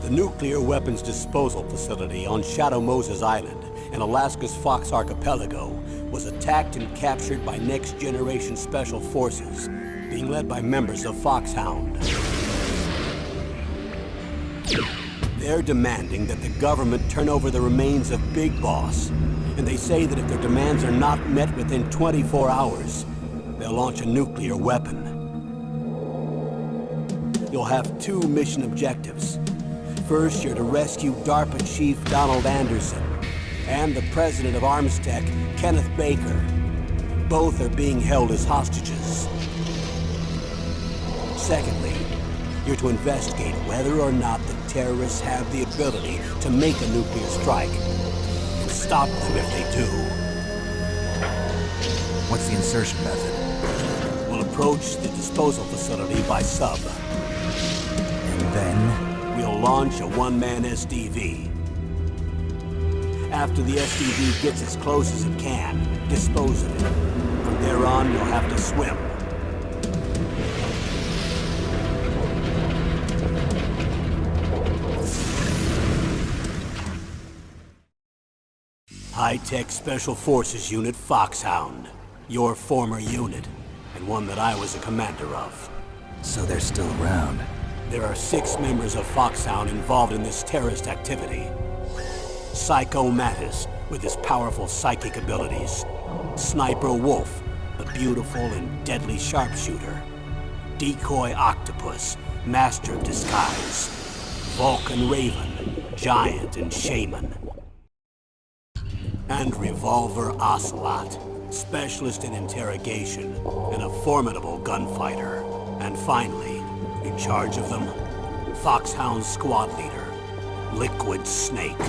The nuclear weapons disposal facility on Shadow Moses Island in Alaska's Fox Archipelago was attacked and captured by next-generation special forces, being led by members of Foxhound. They're demanding that the government turn over the remains of Big Boss, and they say that if their demands are not met within 24 hours, they'll launch a nuclear weapon. You'll have two mission objectives. First, you're to rescue DARPA Chief Donald Anderson and the President of Arms Tech, Kenneth Baker. Both are being held as hostages. Secondly, you're to investigate whether or not the terrorists have the ability to make a nuclear strike, and stop them if they do. What's the insertion method? We'll approach the disposal facility by sub. And then? We'll launch a one-man SDV. After the SDV gets as close as it can, dispose of it. From there on, you'll have to swim. High-Tech Special Forces Unit Foxhound. Your former unit, and one that I was a commander of. So they're still around. There are 6 members of Foxhound involved in this terrorist activity. Psycho Mattis, with his powerful psychic abilities. Sniper Wolf, the beautiful and deadly sharpshooter. Decoy Octopus, master of disguise. Vulcan Raven, giant and shaman. And Revolver Ocelot, specialist in interrogation and a formidable gunfighter. And finally, in charge of them, Foxhound squad leader, Liquid Snake.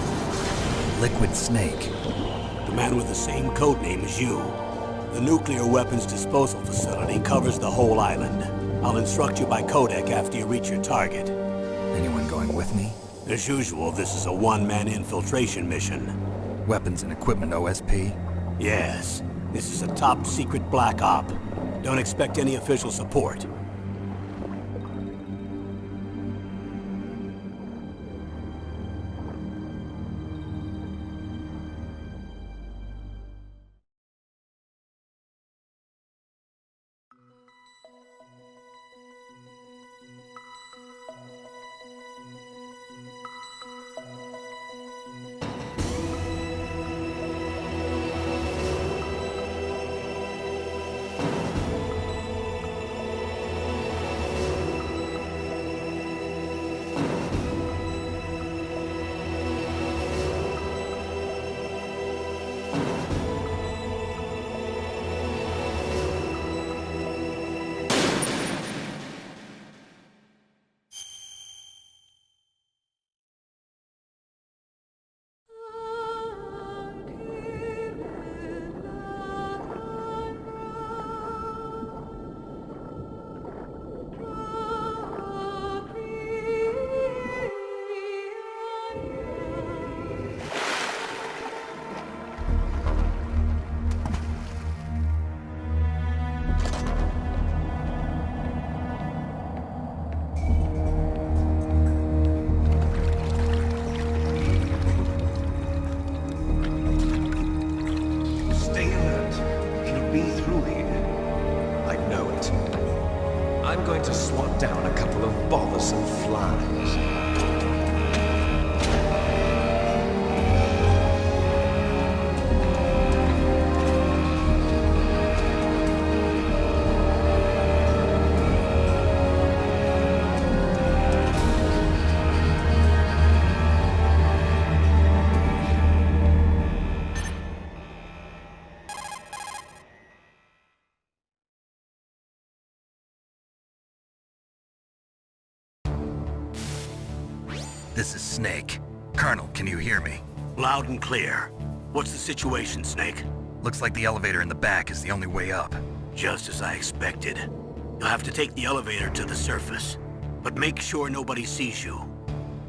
Liquid Snake? The man with the same codename as you. The nuclear weapons disposal facility covers the whole island. I'll instruct you by codec after you reach your target. Anyone going with me? As usual, this is a one-man infiltration mission. Weapons and equipment OSP? Yes. This is a top-secret black op. Don't expect any official support. I'm going to swat down a couple of bothersome flies. This is Snake. Colonel, can you hear me? Loud and clear. What's the situation, Snake? Looks like the elevator in the back is the only way up. Just as I expected. You'll have to take the elevator to the surface. But make sure nobody sees you.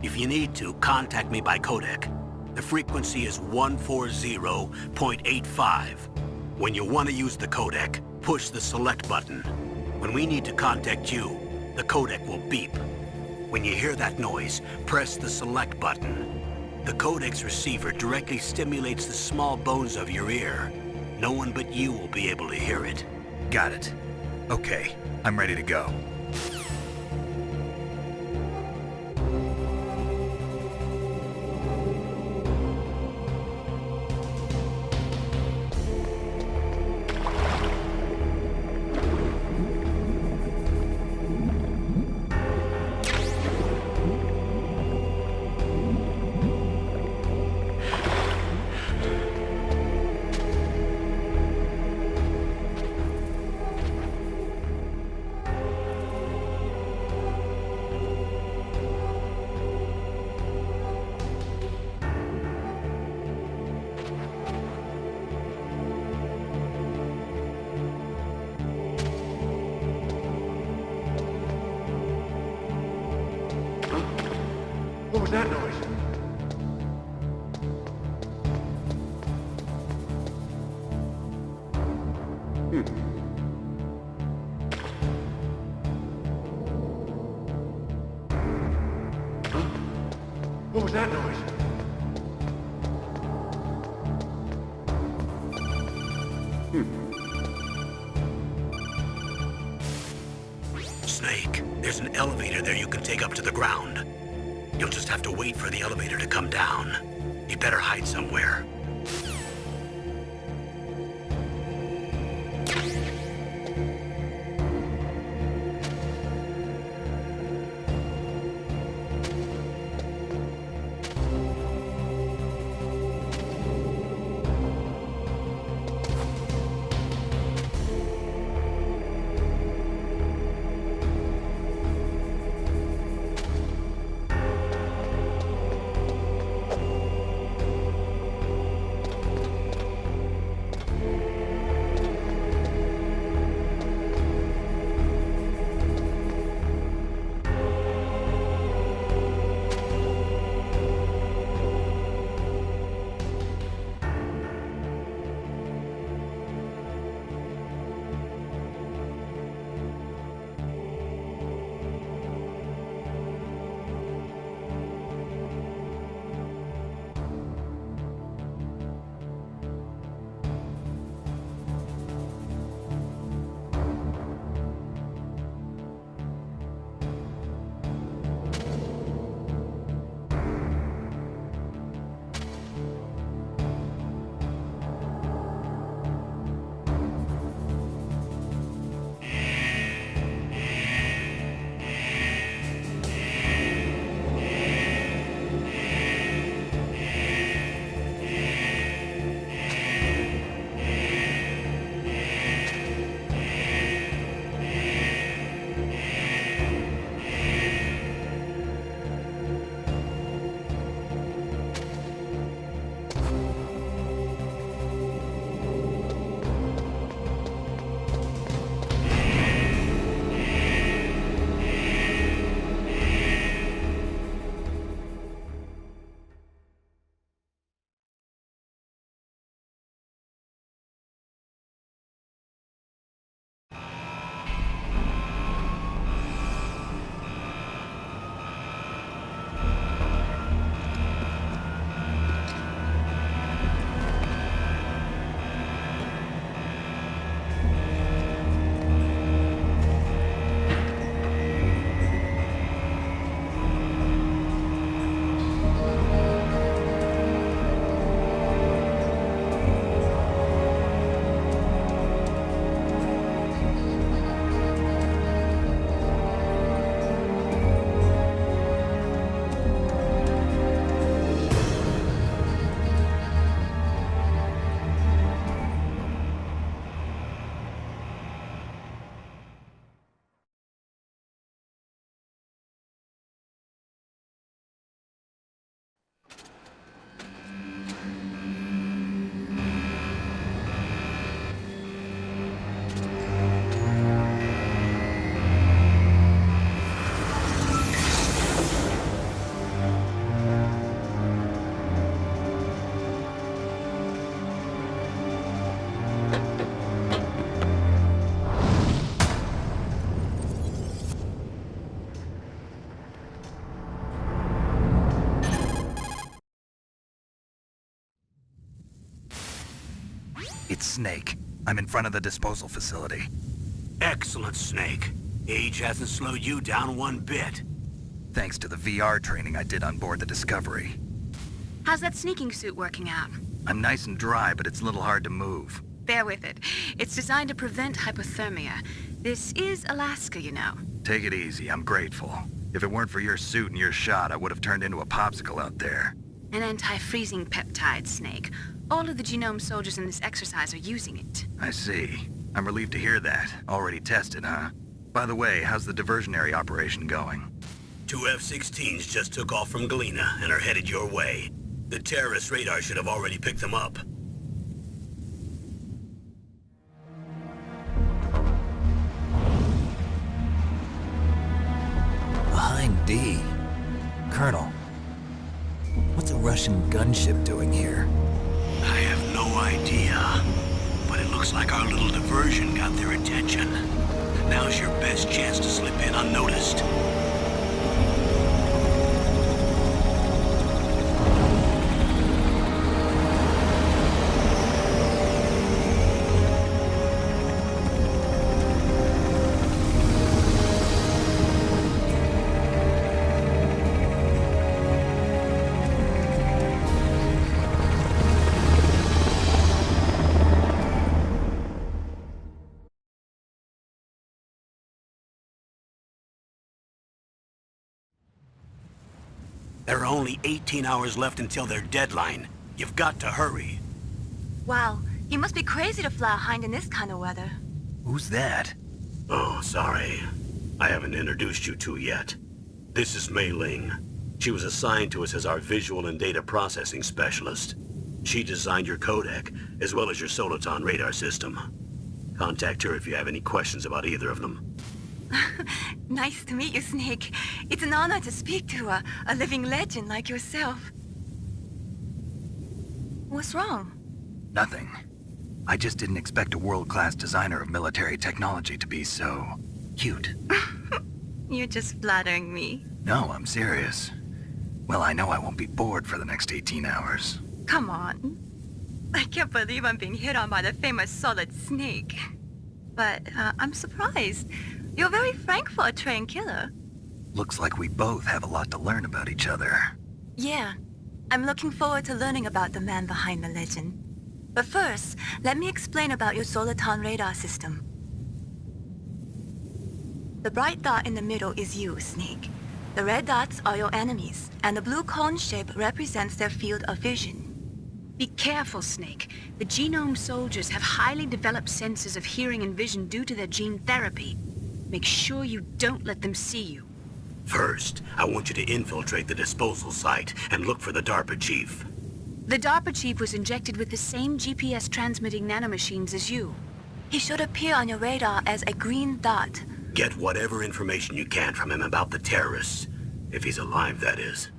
If you need to, contact me by codec. The frequency is 140.85. When you want to use the codec, push the select button. When we need to contact you, the codec will beep. When you hear that noise, press the select button. The codex receiver directly stimulates the small bones of your ear. No one but you will be able to hear it. Got it. Okay, I'm ready to go. What was that noise? What was that noise? Snake, there's an elevator there you can take up to the ground. You'll just have to wait for the elevator to come down. You better hide somewhere. It's Snake. I'm in front of the disposal facility. Excellent, Snake. Age hasn't slowed you down one bit. Thanks to the VR training I did on board the Discovery. How's that sneaking suit working out? I'm nice and dry, but it's a little hard to move. Bear with it. It's designed to prevent hypothermia. This is Alaska, you know. Take it easy, I'm grateful. If it weren't for your suit and your shot, I would have turned into a popsicle out there. An anti-freezing peptide, Snake. All of the genome soldiers in this exercise are using it. I see. I'm relieved to hear that. Already tested, huh? By the way, how's the diversionary operation going? 2 F-16s just took off from Galena and are headed your way. The terrorist radar should have already picked them up. Behind D. Colonel, what's a Russian gunship doing here? I have no idea, but it looks like our little diversion got their attention. Now's your best chance to slip in unnoticed. There are only 18 hours left until their deadline. You've got to hurry. Wow, you must be crazy to fly a hind in this kind of weather. Who's that? Oh, sorry. I haven't introduced you to yet. This is Mei Ling. She was assigned to us as our visual and data processing specialist. She designed your codec, as well as your Soliton radar system. Contact her if you have any questions about either of them. Nice to meet you, Snake. It's an honor to speak to a living legend like yourself. What's wrong? Nothing. I just didn't expect a world-class designer of military technology to be so... cute. You're just flattering me. No, I'm serious. Well, I know I won't be bored for the next 18 hours. Come on. I can't believe I'm being hit on by the famous Solid Snake. But I'm surprised. You're very frank for a trained killer. Looks like we both have a lot to learn about each other. Yeah. I'm looking forward to learning about the man behind the legend. But first, let me explain about your Soliton radar system. The bright dot in the middle is you, Snake. The red dots are your enemies, and the blue cone shape represents their field of vision. Be careful, Snake. The genome soldiers have highly developed senses of hearing and vision due to their gene therapy. Make sure you don't let them see you. First, I want you to infiltrate the disposal site and look for the DARPA chief. The DARPA chief was injected with the same GPS transmitting nanomachines as you. He should appear on your radar as a green dot. Get whatever information you can from him about the terrorists. If he's alive, that is.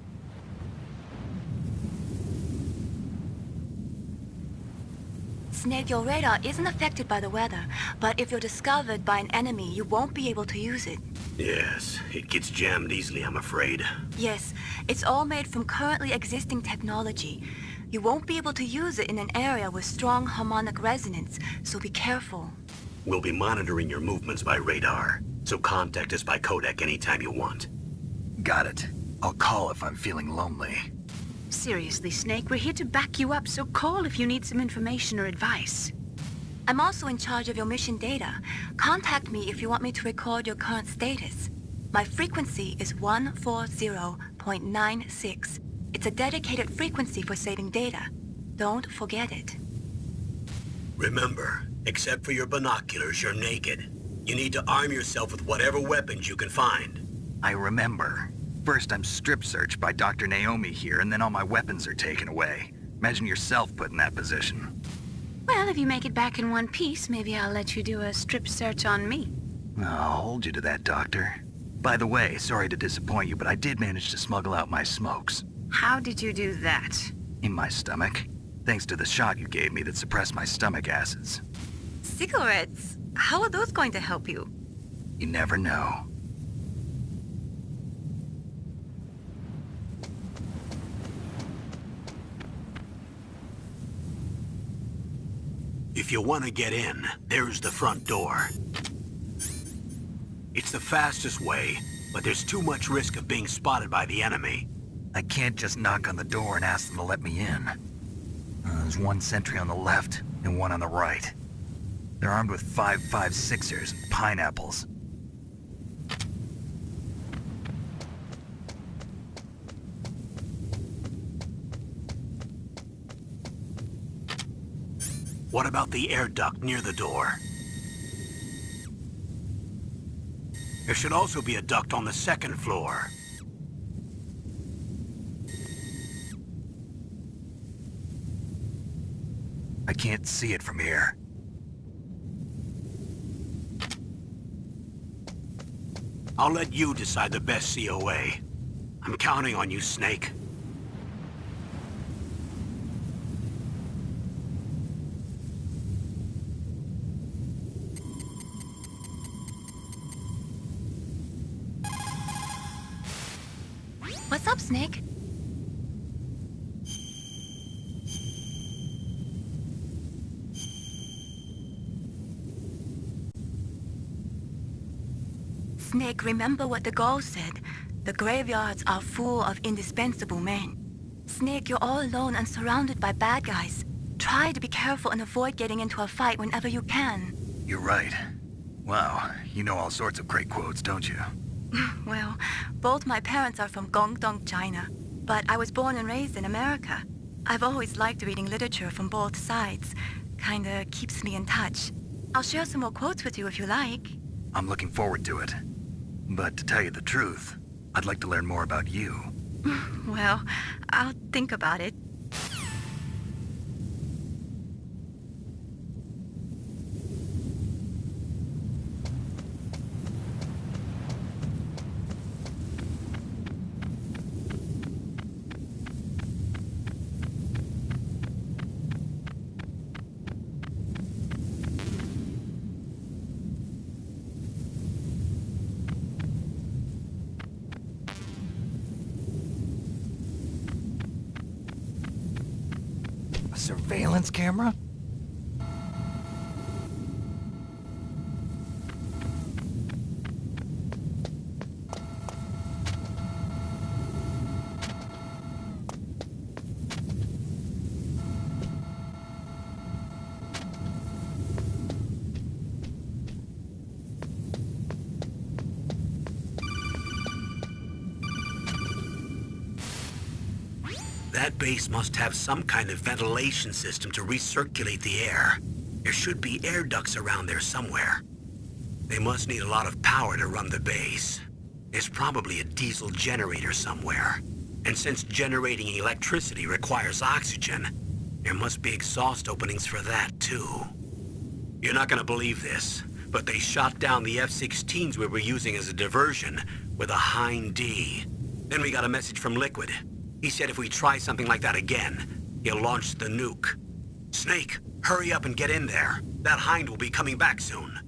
Snake, your radar isn't affected by the weather, but if you're discovered by an enemy, you won't be able to use it. Yes, it gets jammed easily, I'm afraid. Yes, it's all made from currently existing technology. You won't be able to use it in an area with strong harmonic resonance, so be careful. We'll be monitoring your movements by radar, so contact us by codec anytime you want. Got it. I'll call if I'm feeling lonely. Seriously, Snake, we're here to back you up, so call if you need some information or advice. I'm also in charge of your mission data. Contact me if you want me to record your current status. My frequency is 140.96. It's a dedicated frequency for saving data. Don't forget it. Remember, except for your binoculars, you're naked. You need to arm yourself with whatever weapons you can find. I remember. First, I'm strip searched by Dr. Naomi here, and then all my weapons are taken away. Imagine yourself put in that position. Well, if you make it back in one piece, maybe I'll let you do a strip search on me. I'll hold you to that, Doctor. By the way, sorry to disappoint you, but I did manage to smuggle out my smokes. How did you do that? In my stomach. Thanks to the shot you gave me that suppressed my stomach acids. Cigarettes? How are those going to help you? You never know. If If you want to get in, there's the front door. It's the fastest way, but there's too much risk of being spotted by the enemy. I can't just knock on the door and ask them to let me in. There's one sentry on the left and one on the right. They're armed with 5.56ers and pineapples. What about the air duct near the door? There should also be a duct on the second floor. I can't see it from here. I'll let you decide the best COA. I'm counting on you, Snake. What's up, Snake? Snake, remember what the Gauls said. The graveyards are full of indispensable men. Snake, you're all alone and surrounded by bad guys. Try to be careful and avoid getting into a fight whenever you can. You're right. Wow, you know all sorts of great quotes, don't you? Well, both my parents are from Guangdong, China, but I was born and raised in America. I've always liked reading literature from both sides. Kinda keeps me in touch. I'll share some more quotes with you if you like. I'm looking forward to it. But to tell you the truth, I'd like to learn more about you. Well, I'll think about it. A surveillance camera? That base must have some kind of ventilation system to recirculate the air. There should be air ducts around there somewhere. They must need a lot of power to run the base. There's probably a diesel generator somewhere. And since generating electricity requires oxygen, there must be exhaust openings for that too. You're not gonna believe this, but they shot down the F-16s we were using as a diversion with a Hind D. Then we got a message from Liquid. He said if we try something like that again, he'll launch the nuke. Snake, hurry up and get in there. That Hind will be coming back soon.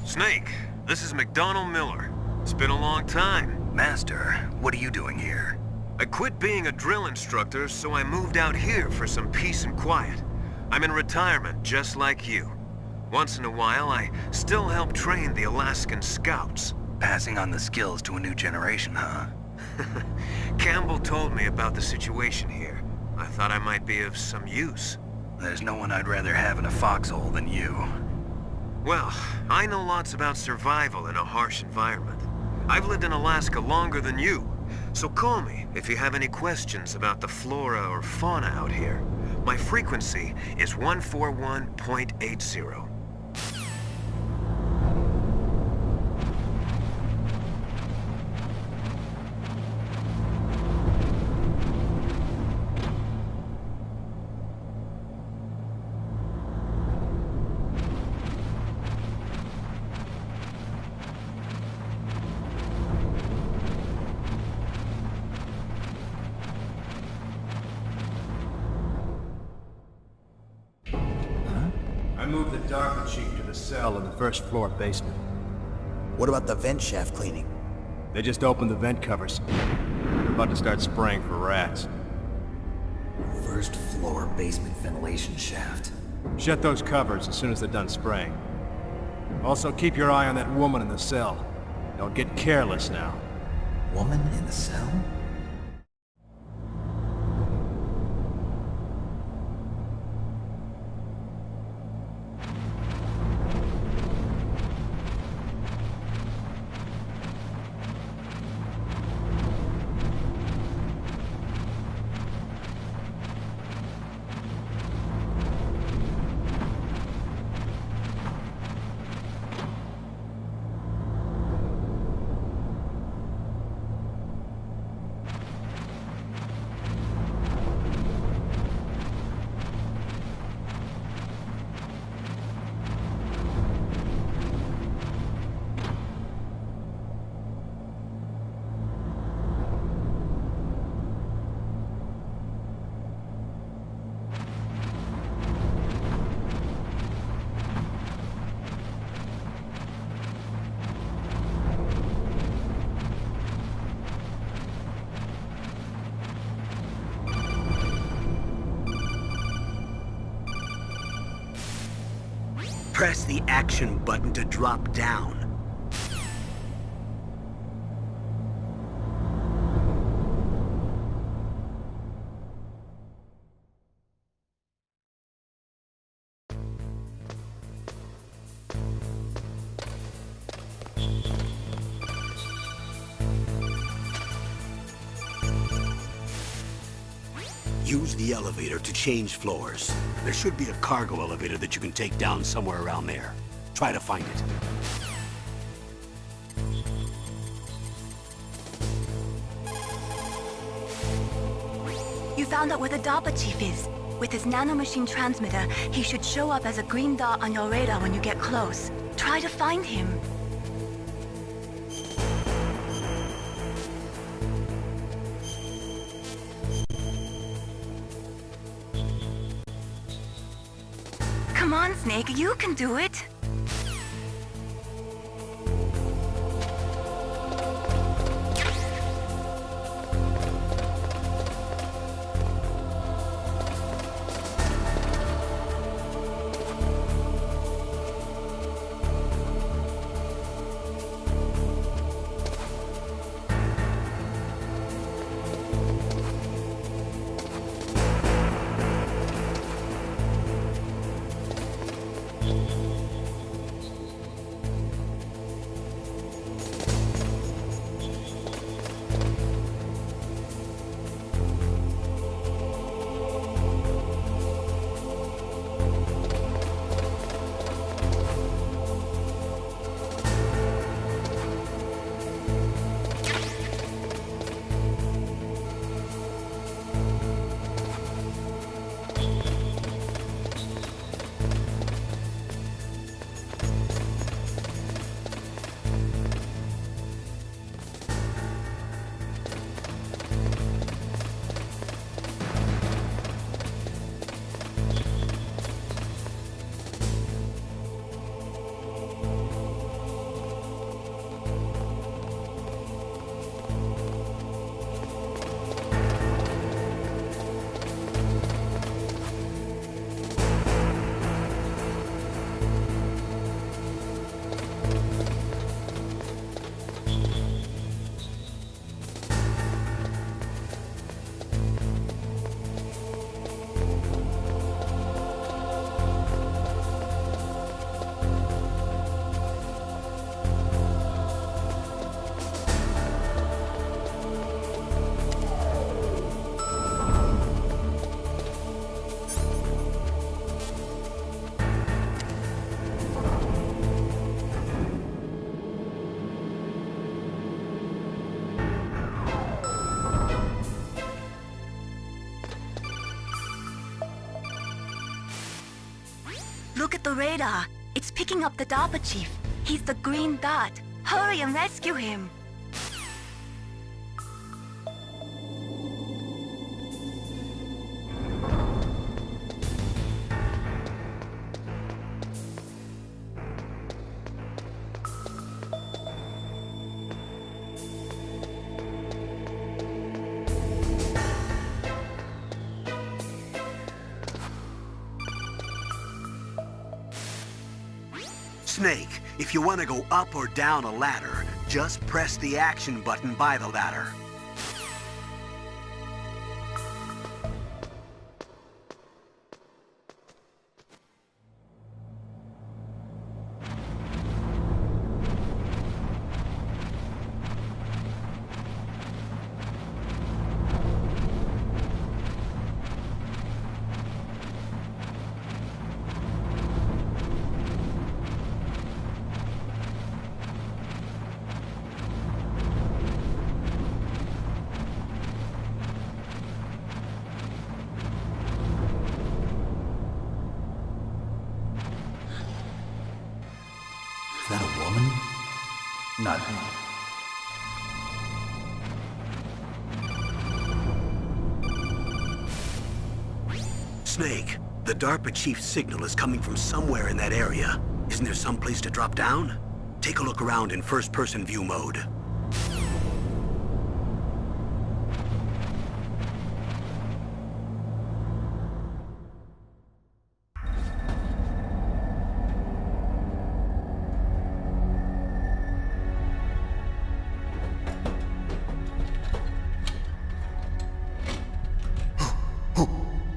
Snake, this is McDonald Miller. It's been a long time. Master, what are you doing here? I quit being a drill instructor, so I moved out here for some peace and quiet. I'm in retirement, just like you. Once in a while, I still help train the Alaskan Scouts. Passing on the skills to a new generation, huh? Campbell told me about the situation here. I thought I might be of some use. There's no one I'd rather have in a foxhole than you. Well, I know lots about survival in a harsh environment. I've lived in Alaska longer than you, so call me if you have any questions about the flora or fauna out here. My frequency is 141.80. I moved the DARPA chief to the cell in the first floor basement. What about the vent shaft cleaning? They just opened the vent covers. They're about to start spraying for rats. First floor basement ventilation shaft. Shut those covers as soon as they're done spraying. Also, keep your eye on that woman in the cell. Don't get careless now. Woman in the cell? Press the action button to drop down. Use the elevator to change floors. There should be a cargo elevator that you can take down somewhere around there. Try to find it. You found out where the DARPA chief is. With his nanomachine transmitter, he should show up as a green dot on your radar when you get close. Try to find him. Come on, Snake, you can do it! Look at the radar. It's picking up the DARPA chief. He's the green dot. Hurry and rescue him. Snake, if you want to go up or down a ladder, just press the action button by the ladder. Is that a woman? Not Snake, the DARPA chief's signal is coming from somewhere in that area. Isn't there some place to drop down? Take a look around in first-person view mode.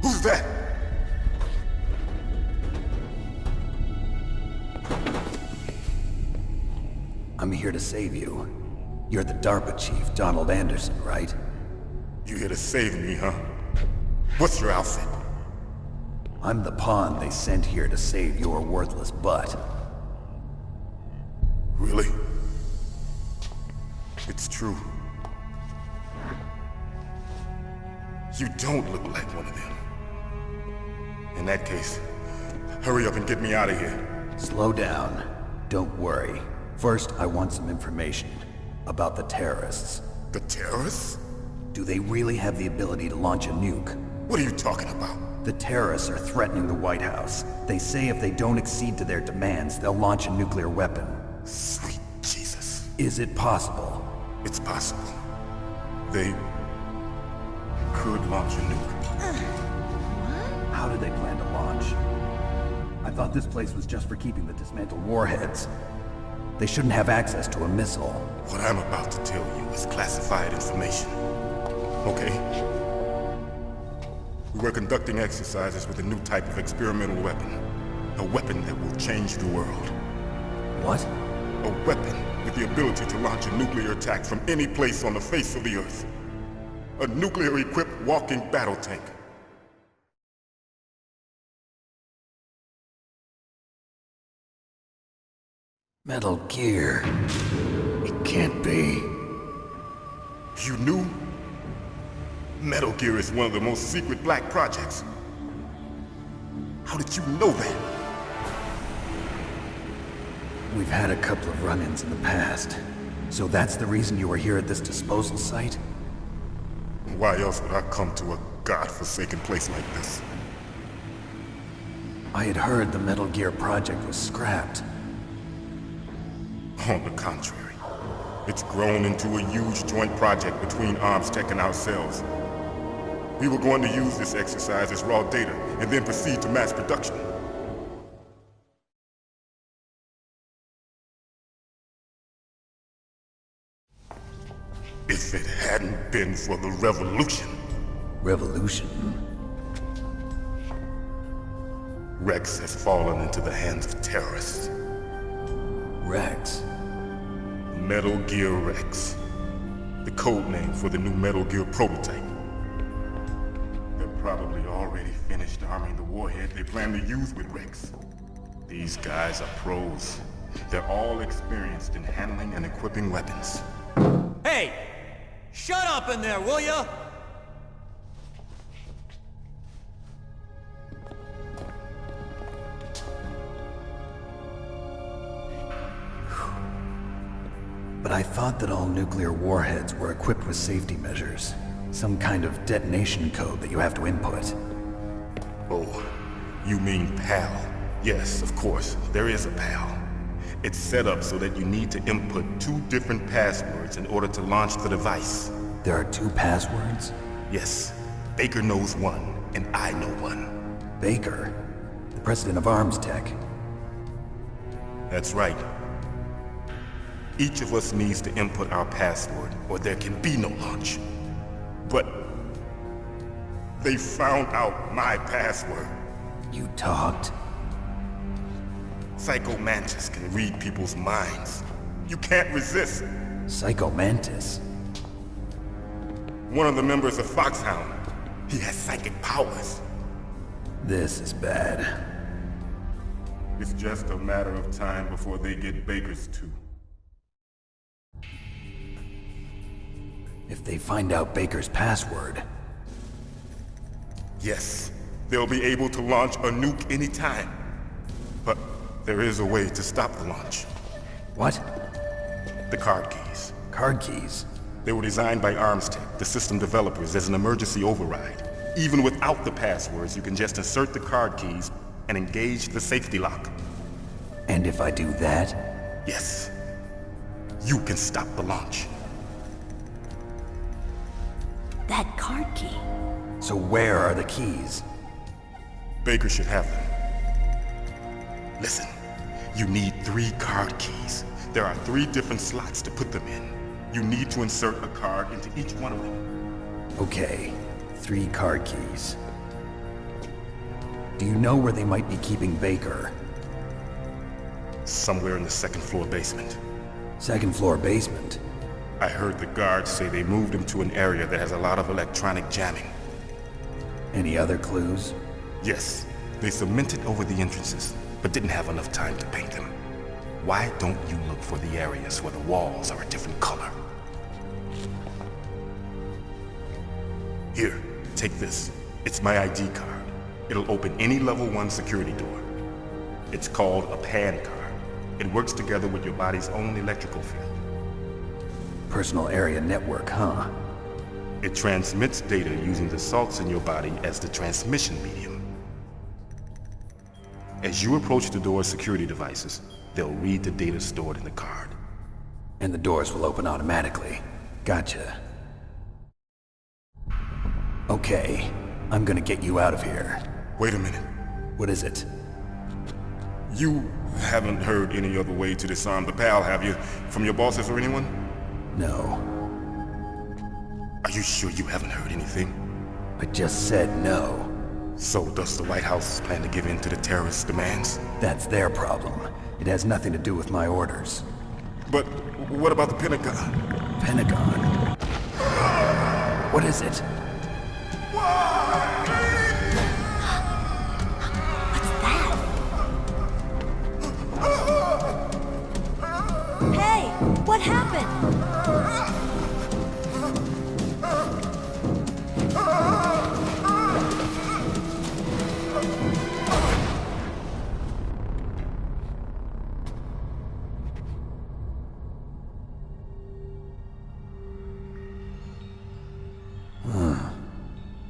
Who's that? I'm here to save you. You're the DARPA chief, Donald Anderson, right? You here to save me, huh? What's your outfit? I'm the pawn they sent here to save your worthless butt. Really? It's true. You don't look like one of them. In that case, hurry up and get me out of here. Slow down. Don't worry. First, I want some information about the terrorists. The terrorists? Do they really have the ability to launch a nuke? What are you talking about? The terrorists are threatening the White House. They say if they don't accede to their demands, they'll launch a nuclear weapon. Sweet Jesus. Is it possible? It's possible. They could launch a nuke. How do they plan to launch? I thought this place was just for keeping the dismantled warheads. They shouldn't have access to a missile. What I'm about to tell you is classified information. Okay? We were conducting exercises with a new type of experimental weapon. A weapon that will change the world. What? A weapon with the ability to launch a nuclear attack from any place on the face of the Earth. A nuclear-equipped walking battle tank. Metal Gear. It can't be. You knew? Metal Gear is one of the most secret black projects. How did you know that? We've had a couple of run-ins in the past. So that's the reason you were here at this disposal site? Why else would I come to a godforsaken place like this? I had heard the Metal Gear project was scrapped. On the contrary, it's grown into a huge joint project between Arms Tech and ourselves. We were going to use this exercise as raw data and then proceed to mass production. If it hadn't been for the revolution. Revolution? Rex has fallen into the hands of terrorists. Rex? Metal Gear Rex. The code name for the new Metal Gear prototype. They're probably already finished arming the warhead they plan to use with Rex. These guys are pros. They're all experienced in handling and equipping weapons. Hey! Shut up in there, will ya? But I thought that all nuclear warheads were equipped with safety measures. Some kind of detonation code that you have to input. Oh, you mean PAL? Yes, of course, there is a PAL. It's set up so that you need to input 2 different passwords in order to launch the device. There are 2 passwords? Yes, Baker knows one, and I know one. Baker? The president of Arms Tech? That's right. Each of us needs to input our password, or there can be no launch. But they found out my password. You talked? Psycho Mantis can read people's minds. You can't resist. Psycho Mantis? One of the members of Foxhound. He has psychic powers. This is bad. It's just a matter of time before they get Baker's too. If they find out Baker's password... Yes, they'll be able to launch a nuke anytime. But there is a way to stop the launch. What? The card keys. Card keys? They were designed by ArmsTech, the system developers, as an emergency override. Even without the passwords, you can just insert the card keys and engage the safety lock. And if I do that? Yes. You can stop the launch. That card key. So where are the keys? Baker should have them. Listen, you need 3 card keys. There are 3 different slots to put them in. You need to insert a card into each one of them. Okay, 3 card keys. Do you know where they might be keeping Baker? Somewhere in the 2nd floor basement. 2nd floor basement? I heard the guards say they moved him to an area that has a lot of electronic jamming. Any other clues? Yes, they cemented over the entrances, but didn't have enough time to paint them. Why don't you look for the areas where the walls are a different color? Here, take this. It's my ID card. It'll open any level 1 security door. It's called a PAN card. It works together with your body's own electrical field. Personal area network, huh? It transmits data using the salts in your body as the transmission medium. As you approach the door's security devices, they'll read the data stored in the card. And the doors will open automatically. Gotcha. Okay, I'm gonna get you out of here. Wait a minute. What is it? You haven't heard any other way to disarm the PAL, have you? From your bosses or anyone? No. Are you sure you haven't heard anything? I just said no. So does the White House plan to give in to the terrorists' demands? That's their problem. It has nothing to do with my orders. But what about the Pentagon? Pentagon? What is it? Hey, what happened?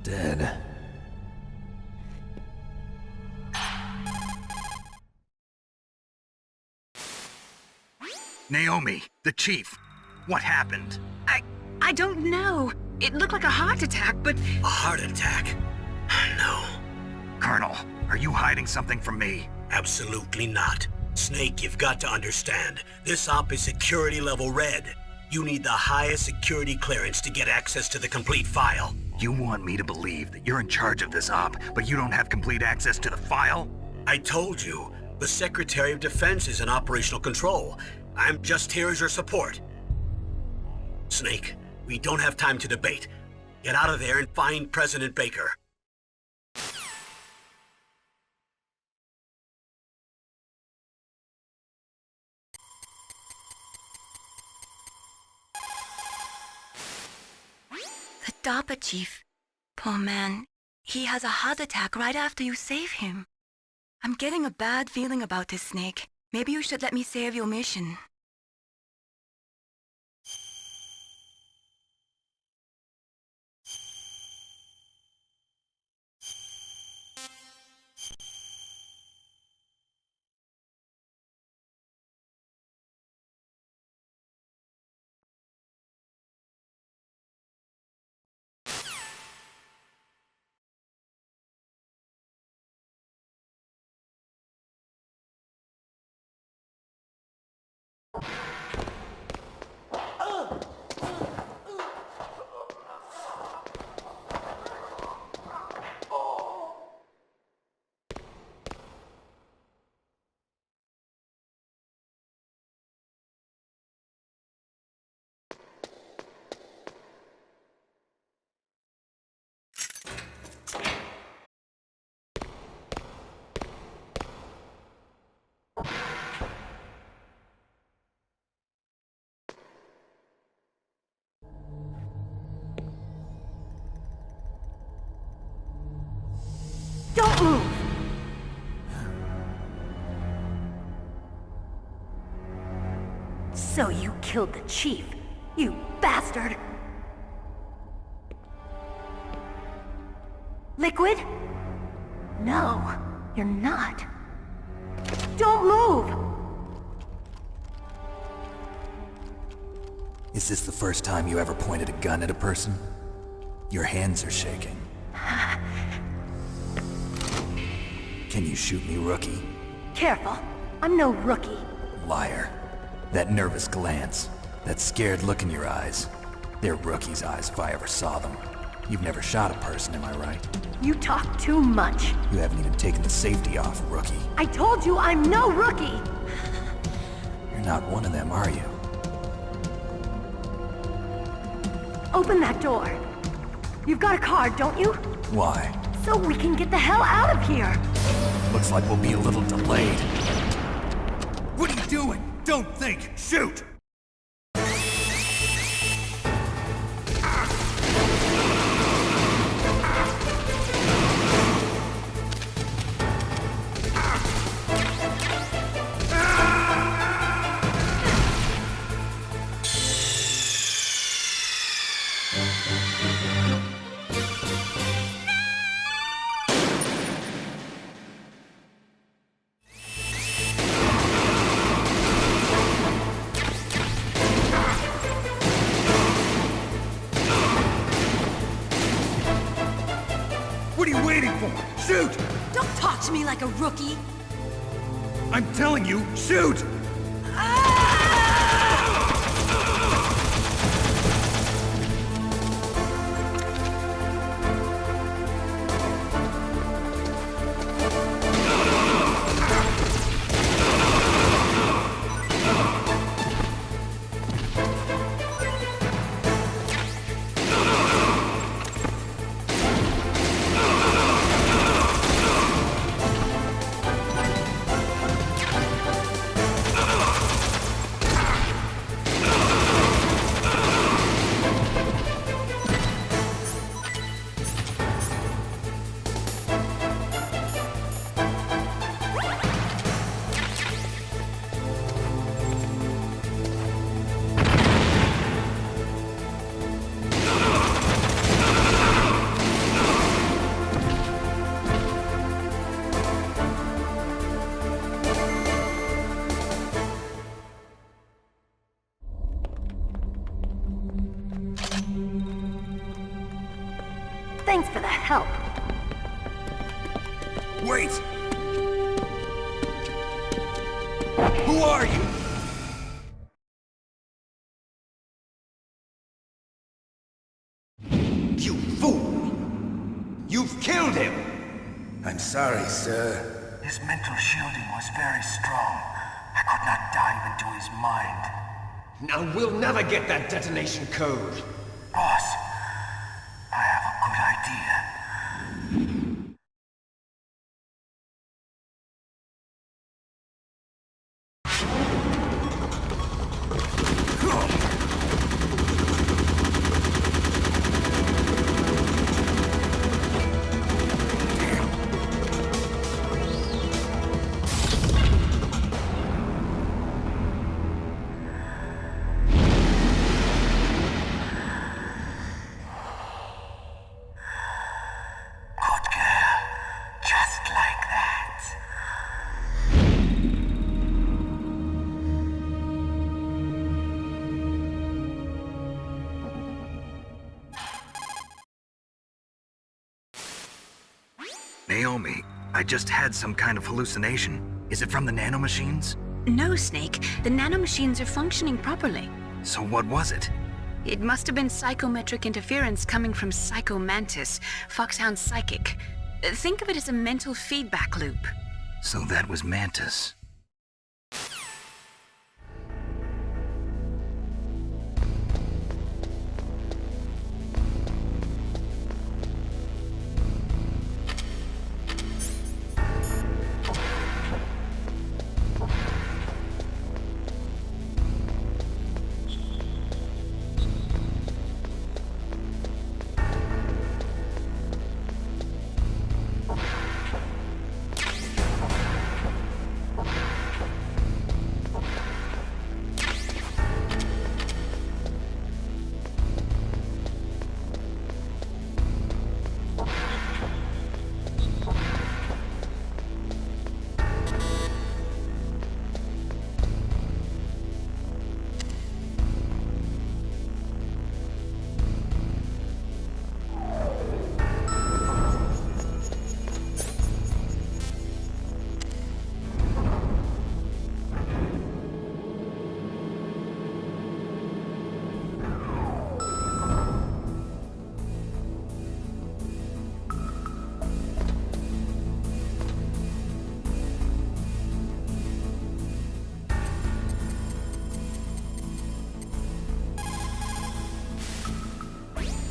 Dead. Naomi, the chief. What happened? I don't know. It looked like a heart attack, but... A heart attack? No, Colonel, are you hiding something from me? absolutely not. Snake, you've got to understand. This op is security level red. You need the highest security clearance to get access to the complete file. You want me to believe that you're in charge of this op, but you don't have complete access to the file? I told you, the Secretary of Defense is in operational control. I'm just here as your support. Snake, we don't have time to debate. Get out of there and find President Baker. The DARPA chief. Poor man. He has a heart attack right after you save him. I'm getting a bad feeling about this, Snake. Maybe you should let me save your mission. Don't move! So you killed the chief, you bastard! Liquid? No, you're not. Don't move! Is this the first time you ever pointed a gun at a person? Your hands are shaking. Can you shoot me, rookie? Careful, I'm no rookie. Liar. That nervous glance, that scared look in your eyes. They're rookie's eyes if I ever saw them. You've never shot a person, am I right? You talk too much. You haven't even taken the safety off, rookie. I told you I'm no rookie! You're not one of them, are you? Open that door. You've got a card, don't you? Why? So we can get the hell out of here! Looks like we'll be a little delayed. What are you doing? Don't think! Shoot! What are you waiting for? Shoot! Don't talk to me like a rookie! I'm telling you, shoot! Thanks for the help. Wait! Who are you? You fool! You've killed him! I'm sorry, sir. His mental shielding was very strong. I could not dive into his mind. Now we'll never get that detonation code. Boss, I have a good idea. Naomi, I just had some kind of hallucination. Is it from the nanomachines? No, Snake. The nanomachines are functioning properly. So what was it? It must have been psychometric interference coming from Psycho Mantis, Foxhound's psychic. Think of it as a mental feedback loop. So that was Mantis.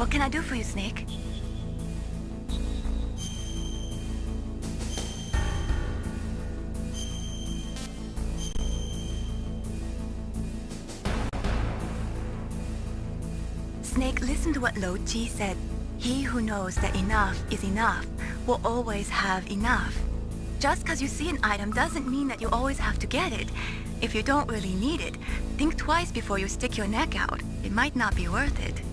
What can I do for you, Snake? Snake, listen to what Lo Chi said. He who knows that enough is enough will always have enough. Just because you see an item doesn't mean that you always have to get it. If you don't really need it, think twice before you stick your neck out. It might not be worth it.